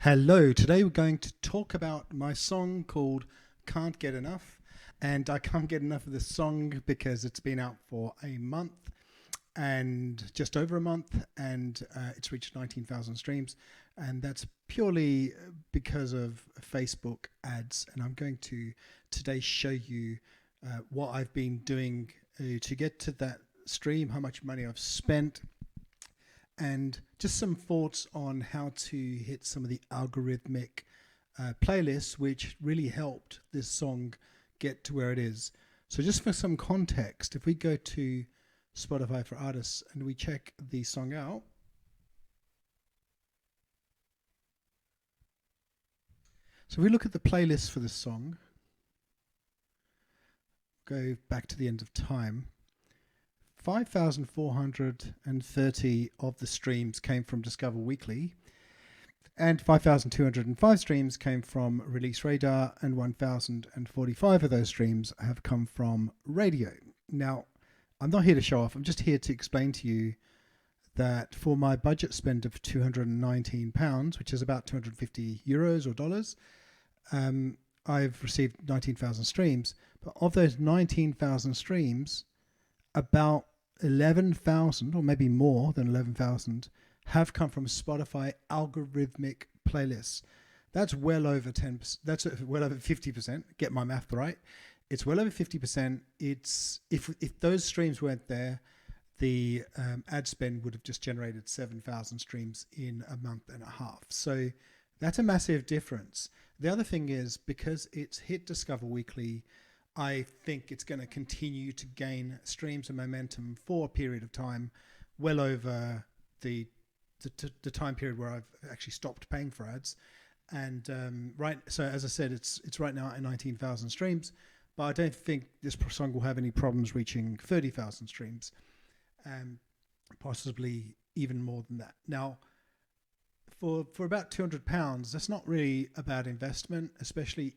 Hello, today we're going to talk about my song called Can't Get Enough. And I can't get enough of this song because it's been out for a month and just over a month, and it's reached 19,000 streams. And that's purely because of Facebook ads. And I'm going to today show you what I've been doing to get to that stream, how much money I've spent, and just some thoughts on how to hit some of the algorithmic playlists which really helped this song get to where it is. So just for some context, if we go to Spotify for Artists and we check the song out, so if we look at the playlist for this song, go back to the end of time, 5,430 of the streams came from Discover Weekly, and 5,205 streams came from Release Radar, and 1,045 of those streams have come from radio. Now, I'm not here to show off, I'm just here to explain to you that for my budget spend of £219, which is about 250 euros or dollars, I've received 19,000 streams. But of those 19,000 streams, about 11,000, or maybe more than 11,000, have come from Spotify algorithmic playlists. That's well over 10%. That's well over 50%. Get my math right. It's well over 50%. It's if those streams weren't there, the ad spend would have just generated 7,000 streams in a month and a half. So that's a massive difference. The other thing is, because it's hit Discover Weekly, I think it's going to continue to gain streams and momentum for a period of time, well over the time period where I've actually stopped paying for ads. And so as I said, it's right now at 19,000 streams, but I don't think this song will have any problems reaching 30,000 streams, possibly even more than that. Now, for about £200, that's not really a bad investment, especially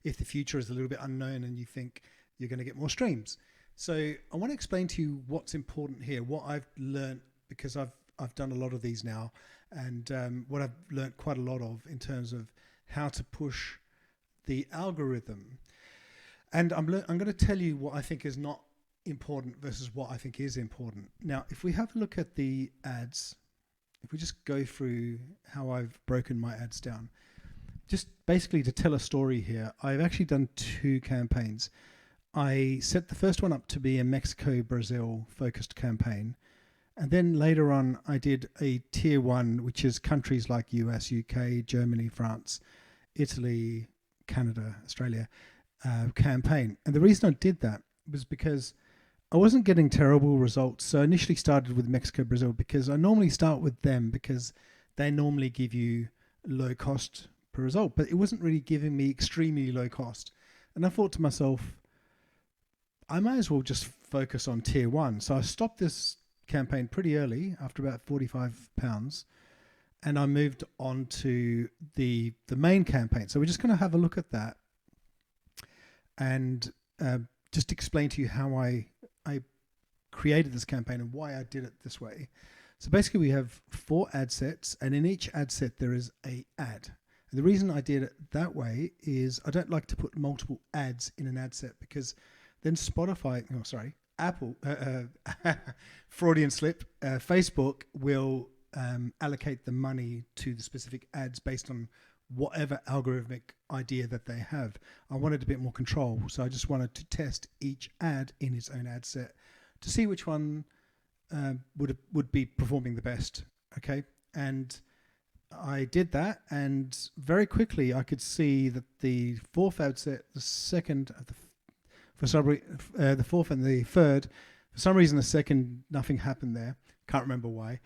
if the future is a little bit unknown and you think you're going to get more streams. So I want to explain to you what's important here, what I've learned, because I've done a lot of these now, and what I've learned quite a lot of in terms of how to push the algorithm. And I'm going to tell you what I think is not important versus what I think is important. Now, if we have a look at the ads, if we just go through how I've broken my ads down, just basically to tell a story here, I've actually done two campaigns. I set the first one up to be a Mexico-Brazil focused campaign. And then later on, I did a tier one, which is countries like US, UK, Germany, France, Italy, Canada, Australia campaign. And the reason I did that was because I wasn't getting terrible results. So I initially started with Mexico, Brazil, because I normally start with them because they normally give you low cost per result, but it wasn't really giving me extremely low cost. And I thought to myself, I might as well just focus on tier one. So I stopped this campaign pretty early after about £45, and I moved on to the main campaign. So we're just going to have a look at that and just explain to you how I created this campaign and why I did it this way. So basically we have 4 ad sets, and in each ad set there is a ad. And the reason I did it that way is I don't like to put multiple ads in an ad set, because then Apple, Freudian slip, Facebook will allocate the money to the specific ads based on whatever algorithmic idea that they have. I wanted a bit more control, so I just wanted to test each ad in its own ad set to see which one would be performing the best. Okay, and I did that, and very quickly I could see that the fourth ad set, the second, the fourth and the third, for some reason the second, nothing happened there. Can't remember why.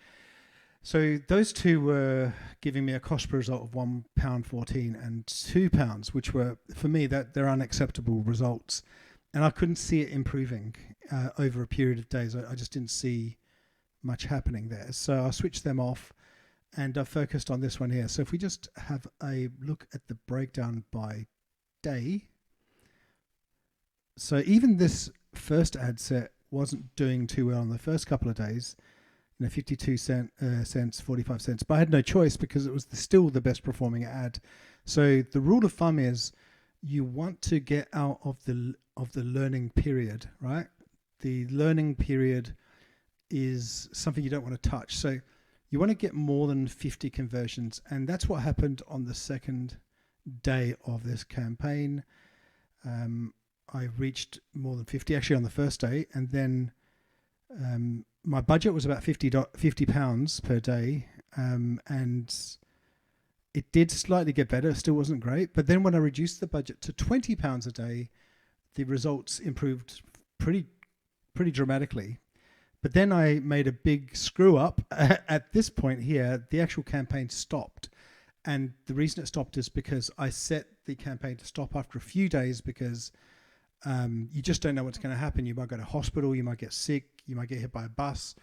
So those two were giving me a cost per result of £1.14 and £2, which were, for me, that they're unacceptable results. And I couldn't see it improving over a period of days. I just didn't see much happening there. So I switched them off, and I focused on this one here. So if we just have a look at the breakdown by day. So even this first ad set wasn't doing too well in the first couple of days. 52 cents, 45 cents. But I had no choice because it was still the best performing ad. So the rule of thumb is you want to get out of the learning period, right? The learning period is something you don't want to touch. So you want to get more than 50 conversions. And that's what happened on the second day of this campaign. I reached more than 50 actually on the first day. And then my budget was about £50 per day. And it did slightly get better. It still wasn't great. But then when I reduced the budget to £20 a day, the results improved pretty dramatically. But then I made a big screw up. At this point here, the actual campaign stopped. And the reason it stopped is because I set the campaign to stop after a few days because you just don't know what's going to happen. You might go to hospital, you might get sick, you might get hit by a bus,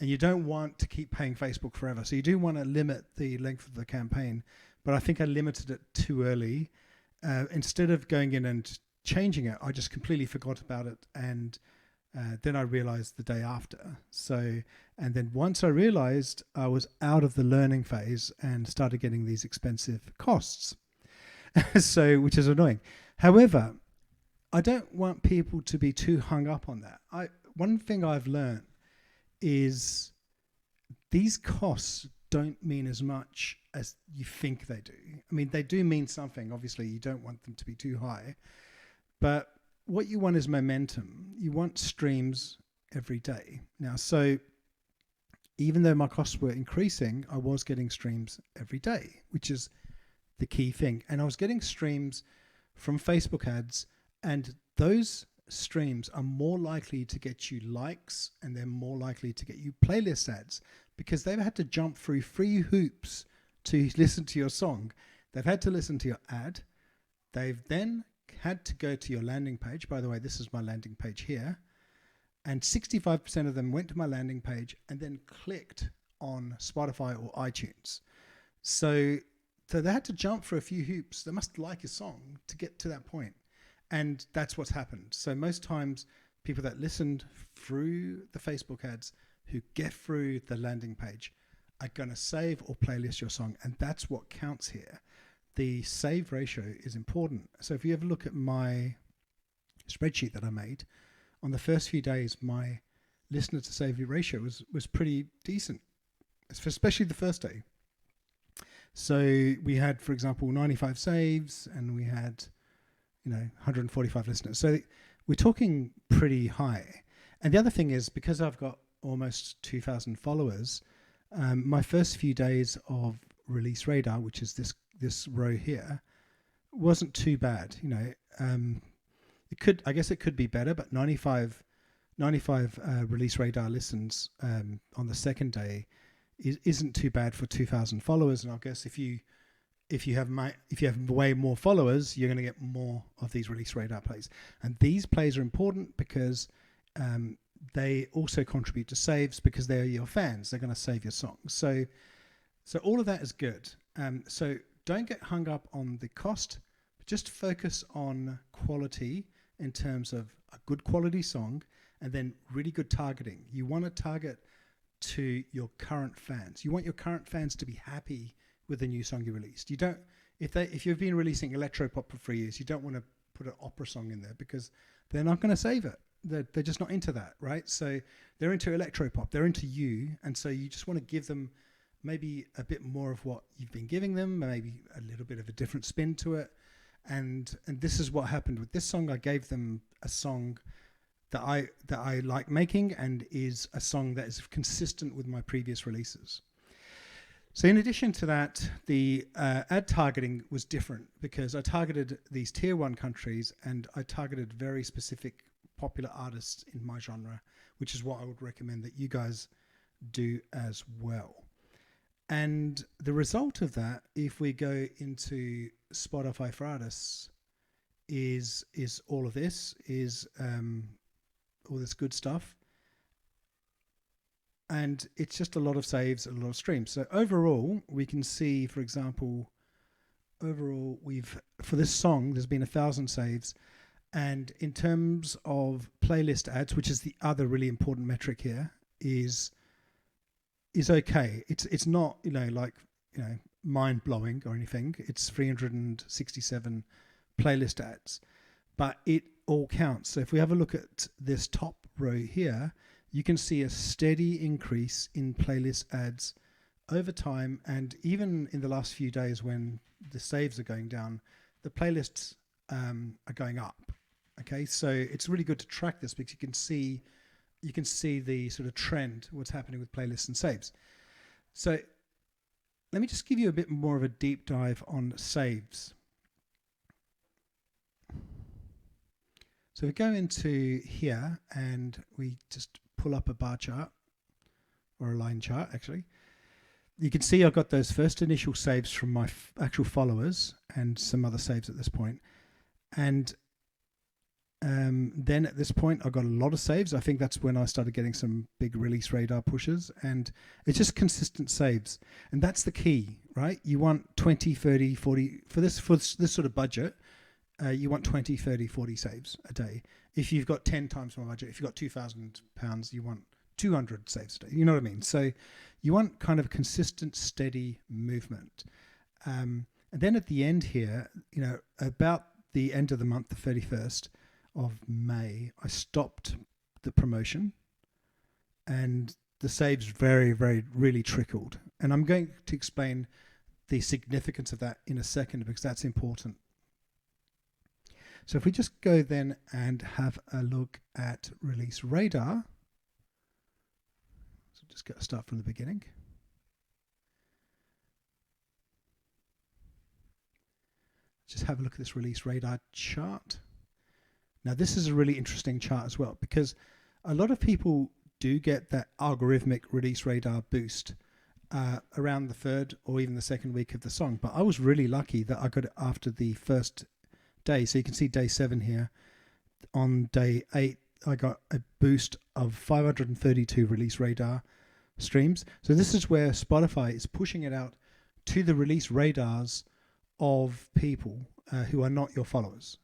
and you don't want to keep paying Facebook forever. So you do want to limit the length of the campaign. But I think I limited it too early. Instead of going in and changing it, I just completely forgot about it. And then I realized the day after. And then once I realized, I was out of the learning phase and started getting these expensive costs. Which is annoying. However, I don't want people to be too hung up on that. One thing I've learned is these costs don't mean as much as you think they do. I mean, they do mean something. Obviously, you don't want them to be too high. But what you want is momentum. You want streams every day. Now, so even though my costs were increasing, I was getting streams every day, which is the key thing. And I was getting streams from Facebook ads, and those streams are more likely to get you likes, and they're more likely to get you playlist ads because they've had to jump through 3 hoops to listen to your song. They've had to listen to your ad. They've then had to go to your landing page. By the way, this is my landing page here. And 65% of them went to my landing page and then clicked on Spotify or iTunes. So they had to jump for a few hoops. They must like your song to get to that point. And that's what's happened. So most times people that listened through the Facebook ads who get through the landing page are going to save or playlist your song. And that's what counts here. The save ratio is important. So if you ever look at my spreadsheet that I made, on the first few days, my listener to save ratio was pretty decent, especially the first day. So we had, for example, 95 saves and we had, 145 listeners. So we're talking pretty high. And the other thing is, because I've got almost 2,000 followers, my first few days of Release Radar, which is this row here, wasn't too bad. I guess it could be better, but 95 Release Radar listens on the second day isn't too bad for 2,000 followers. And I guess if you have way more followers, you're going to get more of these Release Radar plays. And these plays are important because they also contribute to saves because they're your fans. They're going to save your songs. So all of that is good. So don't get hung up on the cost, but just focus on quality in terms of a good quality song and then really good targeting. You want to target to your current fans. You want your current fans to be happy with the new song you released. You don't, if you've been releasing electropop for 3 years, you don't want to put an opera song in there because they're not going to save it. They're just not into that, right? So they're into electropop, they're into you, and so you just want to give them maybe a bit more of what you've been giving them, maybe a little bit of a different spin to it. And this is what happened with this song. I gave them a song that I like making and is a song that is consistent with my previous releases. So in addition to that, the ad targeting was different because I targeted these tier 1 countries and I targeted very specific popular artists in my genre, which is what I would recommend that you guys do as well. And the result of that, if we go into Spotify for Artists, is all of this, is all this good stuff. And it's just a lot of saves, a lot of streams. So overall, we can see, for example, for this song, there's been 1,000 saves. And in terms of playlist ads, which is the other really important metric here, is is okay. It's not, like, mind blowing or anything. It's 367 playlist ads, but it all counts. So if we have a look at this top row here, you can see a steady increase in playlist ads over time, and even in the last few days when the saves are going down, the playlists are going up. Okay, so it's really good to track this because you can see the sort of trend, what's happening with playlists and saves. So let me just give you a bit more of a deep dive on saves. So we go into here and we just pull up a bar chart, or a line chart actually. You can see I've got those first initial saves from my actual followers and some other saves at this point. And then at this point, I got a lot of saves. I think that's when I started getting some big release radar pushes, and it's just consistent saves. And that's the key, right? You want 20, 30, 40, for this sort of budget, you want 20, 30, 40 saves a day. If you've got 10 times my budget, if you've got £2,000, you want 200 saves a day. You know what I mean? So you want kind of consistent, steady movement. And then at the end here, about the end of the month, the 31st of May, I stopped the promotion and the saves very, very, really trickled. And I'm going to explain the significance of that in a second because that's important. So if we just go then and have a look at Release Radar. So just start from the beginning. Just have a look at this Release Radar chart. Now, this is a really interesting chart as well because a lot of people do get that algorithmic Release Radar boost around the third or even the second week of the song. But I was really lucky that I got it after the first day. So you can see day 7 here. On day 8, I got a boost of 532 Release Radar streams. So this is where Spotify is pushing it out to the release radars of people who are not your followers.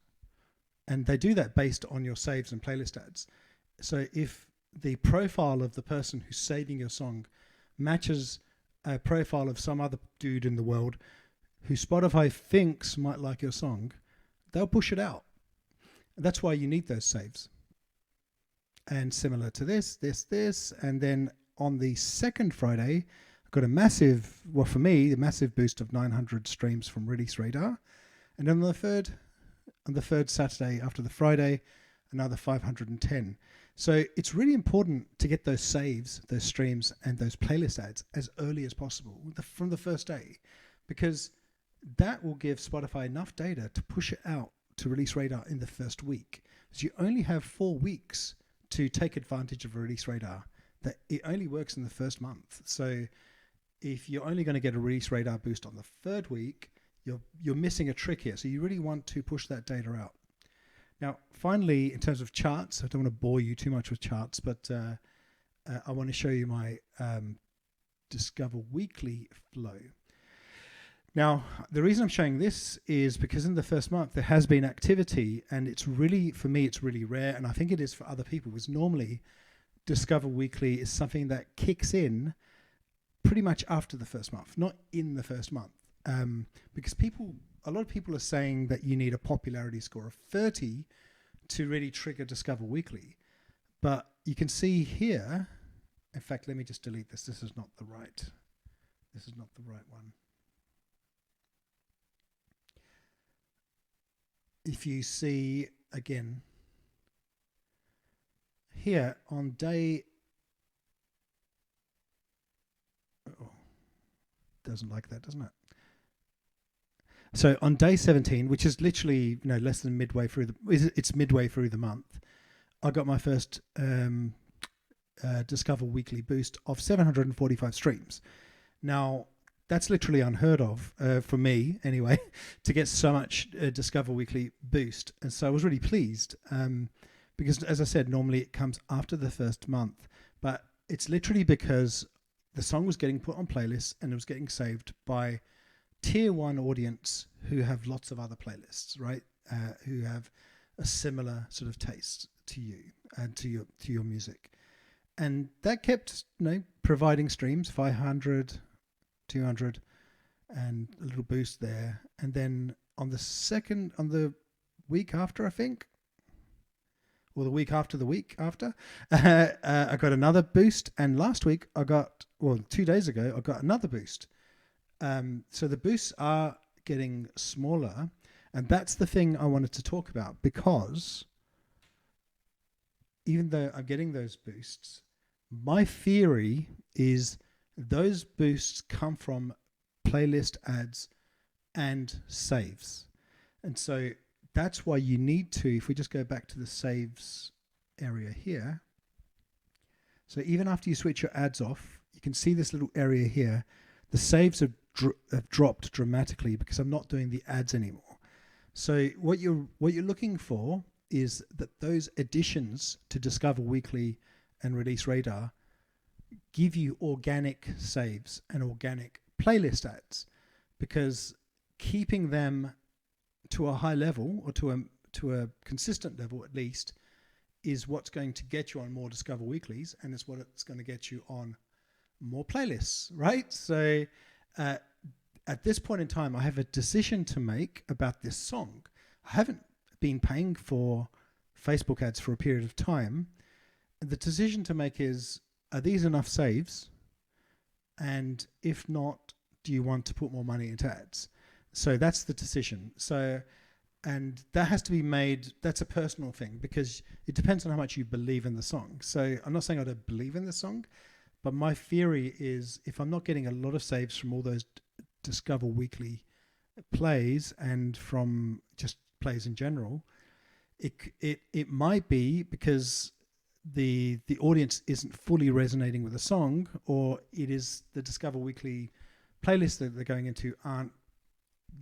And they do that based on your saves and playlist ads. So if the profile of the person who's saving your song matches a profile of some other dude in the world who Spotify thinks might like your song, they'll push it out. That's why you need those saves. And similar to this, and then on the second Friday, I got a massive, well for me, a massive boost of 900 streams from Release Radar. And on the third Saturday after the Friday, another 510. So it's really important to get those saves, those streams, and those playlist ads as early as possible from the first day, because that will give Spotify enough data to push it out to Release Radar in the first week. So you only have 4 weeks to take advantage of Release Radar. That it only works in the first month. So if you're only going to get a Release Radar boost on the third week, you're missing a trick here. So you really want to push that data out. Now, finally, in terms of charts, I don't want to bore you too much with charts, but I want to show you my Discover Weekly flow. Now, the reason I'm showing this is because in the first month there has been activity, and it's really, for me, it's really rare, and I think it is for other people, because normally Discover Weekly is something that kicks in pretty much after the first month, not in the first month. Because a lot of people are saying that you need a popularity score of 30 to really trigger Discover Weekly. But you can see here, in fact, let me just delete this. This is not the right one. If you see again here on day, doesn't like that, doesn't it? So on day 17, which is literally less than midway through it's midway through the month, I got my first Discover Weekly boost of 745 streams. Now that's literally unheard of for me anyway, to get so much Discover Weekly boost, and so I was really pleased because, as I said, normally it comes after the first month, but it's literally because the song was getting put on playlists and it was getting saved by tier 1 audience who have lots of other playlists, right? Who have a similar sort of taste to you and to your music. and that kept providing streams, 500, 200, and a little boost there. And then on the week after, I think, or the week after, I got another boost. And last week 2 days ago, I got another boost. So the boosts are getting smaller, and that's the thing I wanted to talk about, because even though I'm getting those boosts, my theory is those boosts come from playlist ads and saves. And so that's why you need to, if we just go back to the saves area here. So even after you switch your ads off, you can see this little area here. The saves have dropped dramatically because I'm not doing the ads anymore. So what you're looking for is that those additions to Discover Weekly and Release Radar give you organic saves and organic playlist ads, because keeping them to a high level, or to a consistent level at least, is what's going to get you on more Discover Weeklies, and it's what it's going to get you on more playlists, right? So at this point in time, I have a decision to make about this song. I haven't been paying for Facebook ads for a period of time. The decision to make is, are these enough saves? And if not, do you want to put more money into ads? So that's the decision. So, and that has to be made, that's a personal thing, because it depends on how much you believe in the song. So I'm not saying I don't believe in the song, but my theory is, if I'm not getting a lot of saves from all those Discover Weekly plays and from just plays in general, it might be because the audience isn't fully resonating with the song, or it is the Discover Weekly playlists that they're going into aren't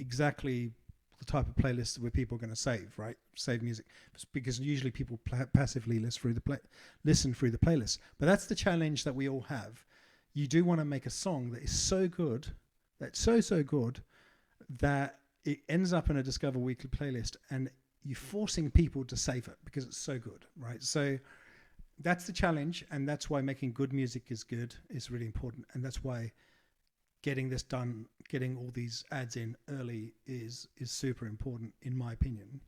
exactly the type of playlists where people are going to save music, because usually people passively listen through the playlist. But that's the challenge that we all have. You do want to make a song that is so good, that's so good, that it ends up in a Discover Weekly playlist, and you're forcing people to save it because it's so good, right? So that's the challenge, and that's why making good music is really important, and that's why getting this done, getting all these ads in early is super important, in my opinion.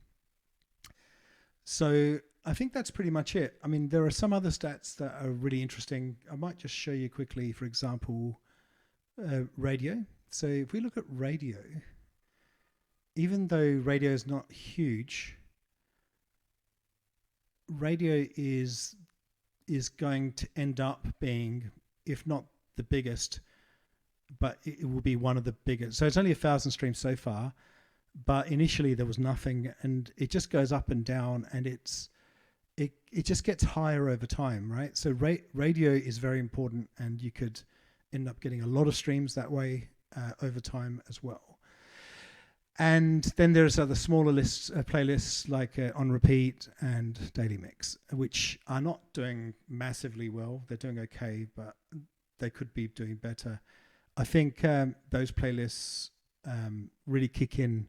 So I think that's pretty much it. I mean, there are some other stats that are really interesting. I might just show you quickly, for example, radio. So if we look at radio, even though radio is not huge, radio is going to end up being, if not the biggest, but it will be one of the biggest. So it's only 1,000 streams so far, but initially there was nothing, and it just goes up and down, and it just gets higher over time, right? So radio is very important, and you could end up getting a lot of streams that way over time as well. And then there's other smaller lists, playlists like On Repeat and Daily Mix, which are not doing massively well. They're doing okay, but they could be doing better. I think those playlists really kick in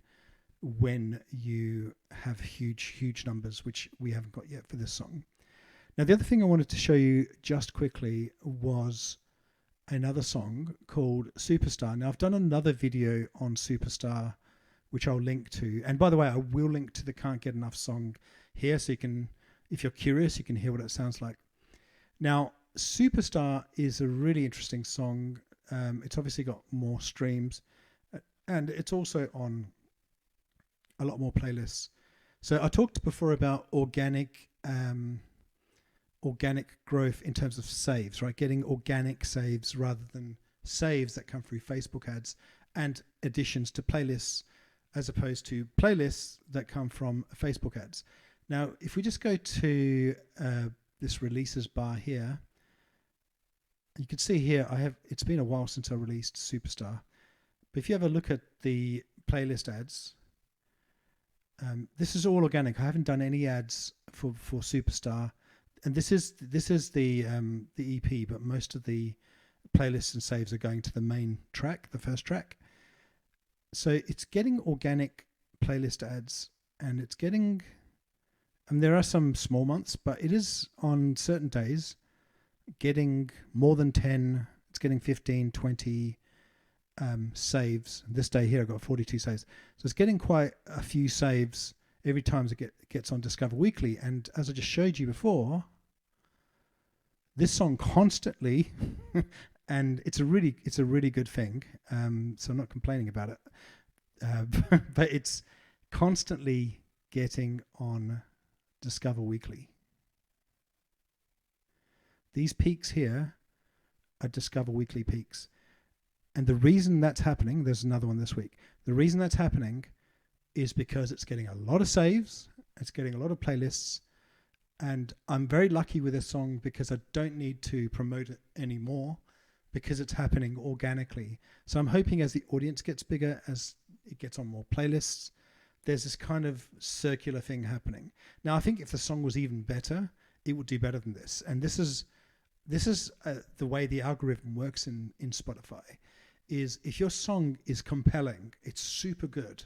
when you have huge numbers, which we haven't got yet for this song. Now, the other thing I wanted to show you just quickly was another song called Superstar. Now, I've done another video on Superstar, which I'll link to. And by the way, I will link to the Can't Get Enough song here, so you can, if you're curious, you can hear what it sounds like. Now, Superstar is a really interesting song. It's obviously got more streams, and it's also on a lot more playlists. So I talked before about organic growth in terms of saves, right? Getting organic saves rather than saves that come through Facebook ads, and additions to playlists as opposed to playlists that come from Facebook ads. Now, if we just go to this releases bar here, you can see here it's been a while since I released Superstar, but if you have a look at the playlist ads, this is all organic. I haven't done any ads for Superstar, and this is the EP, but most of the playlists and saves are going to the main track, the first track. So it's getting organic playlist ads, and it's getting, and there are some small months, but it is on certain days getting more than 10. It's getting 15, 20 saves. This day here, I got 42 saves. So it's getting quite a few saves every time it gets on Discover Weekly. And as I just showed you before, this song constantly, and it's a really good thing. So I'm not complaining about it, but it's constantly getting on Discover Weekly. These peaks here are Discover Weekly peaks. And the reason that's happening, there's another one this week. The reason that's happening is because it's getting a lot of saves, it's getting a lot of playlists, and I'm very lucky with this song because I don't need to promote it anymore because it's happening organically. So I'm hoping as the audience gets bigger, as it gets on more playlists, there's this kind of circular thing happening. Now, I think if the song was even better, it would do better than this. And this is the way the algorithm works in Spotify, is if your song is compelling, it's super good,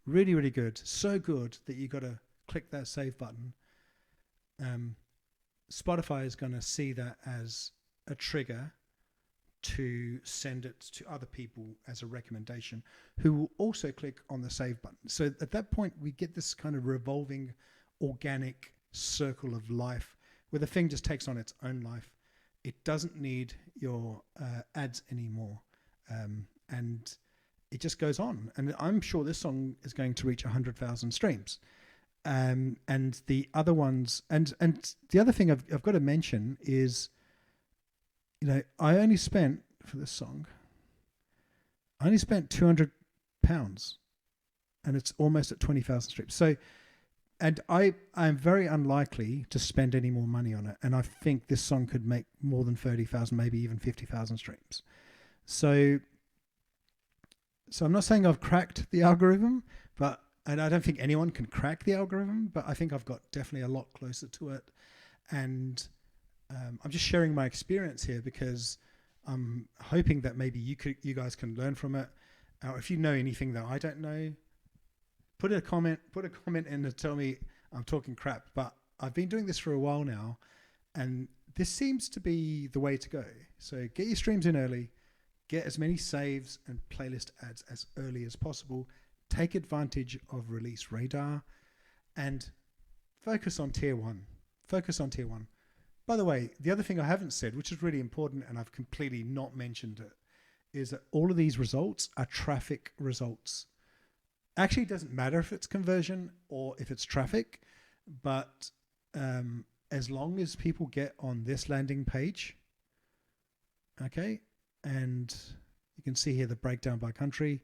really, really good, so good that you got to click that save button. Spotify is going to see that as a trigger to send it to other people as a recommendation who will also click on the save button. So at that point, we get this kind of revolving organic circle of life where the thing just takes on its own life. It doesn't need your ads anymore. And it just goes on. And I'm sure this song is going to reach 100,000 streams. And the other ones, and the other thing I've got to mention is, you know, I only spent for this song, I only spent £200 and it's almost at 20,000 streams. So, and I'm very unlikely to spend any more money on it. And I think this song could make more than 30,000, maybe even 50,000 streams. So I'm not saying I've cracked the algorithm, and I don't think anyone can crack the algorithm, but I think I've got definitely a lot closer to it. And I'm just sharing my experience here because I'm hoping that maybe you guys can learn from it. If you know anything that I don't know, put a comment in to tell me I'm talking crap. But I've been doing this for a while now, and this seems to be the way to go. So get your streams in early, get as many saves and playlist ads as early as possible, take advantage of release radar, and focus on tier one. By the way, the other thing I haven't said, which is really important, and I've completely not mentioned it, is that all of these results are traffic results. Actually, it doesn't matter if it's conversion or if it's traffic, but as long as people get on this landing page, okay, and you can see here the breakdown by country,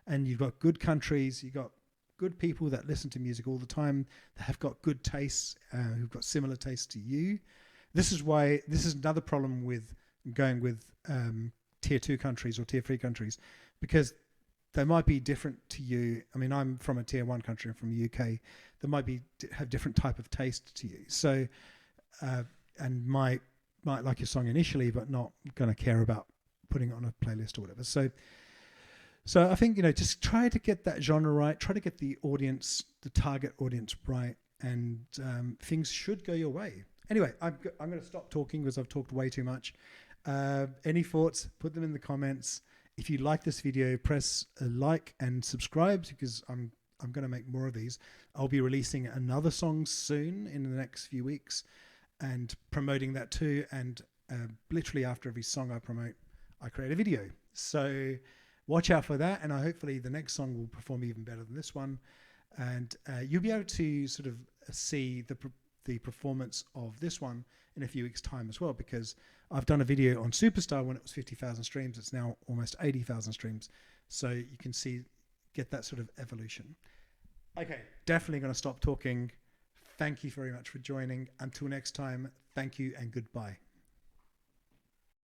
and you've got good countries, you've got good people that listen to music all the time, that have got good tastes, who've got similar tastes to you. This is another problem with going with tier 2 countries or tier 3 countries, because they might be different to you. I mean, I'm from a tier 1 country, I'm from the UK. They might have different type of taste to you. So, and might like your song initially, but not going to care about putting it on a playlist or whatever. So I think, you know, just try to get that genre right. Try to get the audience, the target audience right, and things should go your way. Anyway, I'm going to stop talking because I've talked way too much. Any thoughts, put them in the comments. If you like this video, press a like and subscribe, because I'm going to make more of these. I'll be releasing another song soon in the next few weeks and promoting that too. And literally after every song I promote, I create a video. So watch out for that. And hopefully the next song will perform even better than this one. And you'll be able to sort of see the performance of this one in a few weeks' time as well, because I've done a video on Superstar when it was 50,000 streams. It's now almost 80,000 streams. So you can get that sort of evolution. Okay, definitely going to stop talking. Thank you very much for joining. Until next time, thank you and goodbye.